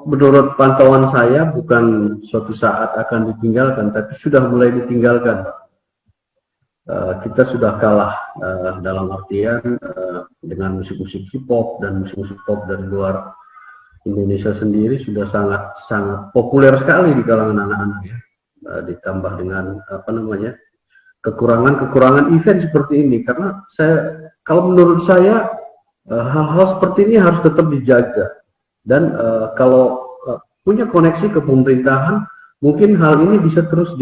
menurut pantauan saya bukan suatu saat akan ditinggalkan, tapi sudah mulai ditinggalkan. Kita sudah kalah dalam artian dengan musik-musik hip hop dan musik-musik pop dari luar Indonesia sendiri sudah sangat populer sekali di kalangan anak-anak ya. Ditambah dengan kekurangan event seperti ini, karena kalau menurut saya hal-hal seperti ini harus tetap dijaga, dan kalau punya koneksi ke pemerintahan mungkin hal ini bisa terus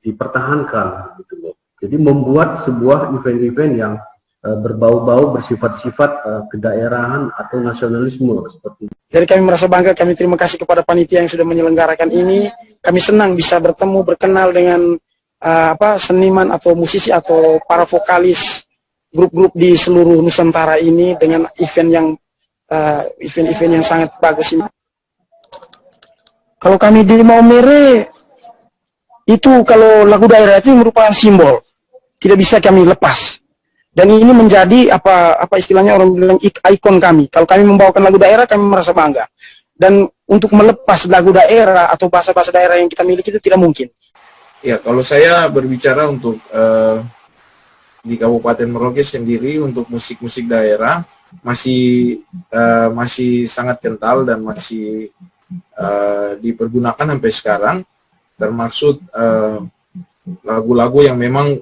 dipertahankan gitu loh. Jadi membuat sebuah event-event yang berbau-bau bersifat-sifat kedaerahan atau nasionalisme seperti itu. Jadi kami merasa bangga, kami terima kasih kepada panitia yang sudah menyelenggarakan ini. Kami senang bisa bertemu, berkenal dengan seniman atau musisi atau para vokalis grup-grup di seluruh Nusantara ini dengan event yang sangat bagus ini. Kalau kami di Maumere itu, kalau lagu daerah itu merupakan simbol, tidak bisa kami lepas. Dan ini menjadi apa istilahnya orang bilang ikon kami. Kalau kami membawakan lagu daerah, kami merasa bangga. Dan untuk melepas lagu daerah atau bahasa-bahasa daerah yang kita miliki itu tidak mungkin. Ya, kalau saya berbicara untuk di Kabupaten Merauke sendiri, untuk musik-musik daerah masih sangat kental dan masih dipergunakan sampai sekarang, termasuk lagu-lagu yang memang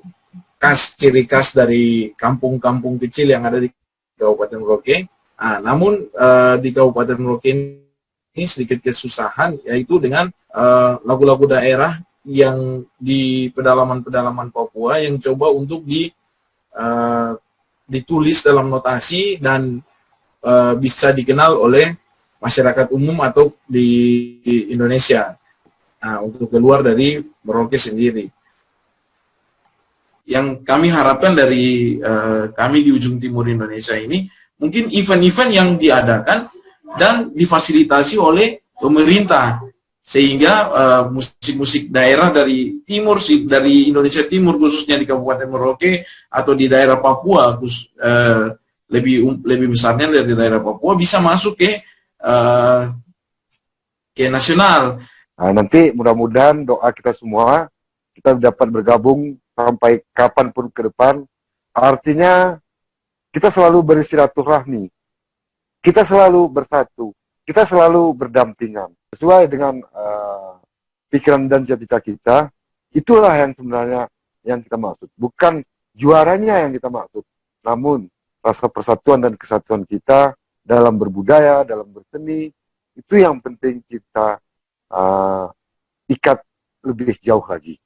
ciri khas dari kampung-kampung kecil yang ada di Kabupaten Merauke. Namun di Kabupaten Merauke ini sedikit kesusahan, yaitu dengan lagu-lagu daerah yang di pedalaman-pedalaman Papua yang coba untuk ditulis dalam notasi dan bisa dikenal oleh masyarakat umum atau di Indonesia, untuk keluar dari Merauke sendiri. Yang kami harapkan dari kami di ujung timur Indonesia ini, mungkin event-event yang diadakan dan difasilitasi oleh pemerintah, sehingga musik-musik daerah dari timur, dari Indonesia Timur, khususnya di Kabupaten Merauke atau di daerah Papua, lebih besarnya dari daerah Papua, bisa masuk ke nasional. Nanti mudah-mudahan doa kita semua, kita dapat bergabung sampai kapanpun ke depan. Artinya kita selalu bersilaturahmi, kita selalu bersatu, kita selalu berdampingan sesuai dengan pikiran dan cita-cita kita. Itulah yang sebenarnya yang kita maksud, bukan juaranya yang kita maksud, namun rasa persatuan dan kesatuan kita dalam berbudaya, dalam berseni, itu yang penting kita ikat lebih jauh lagi.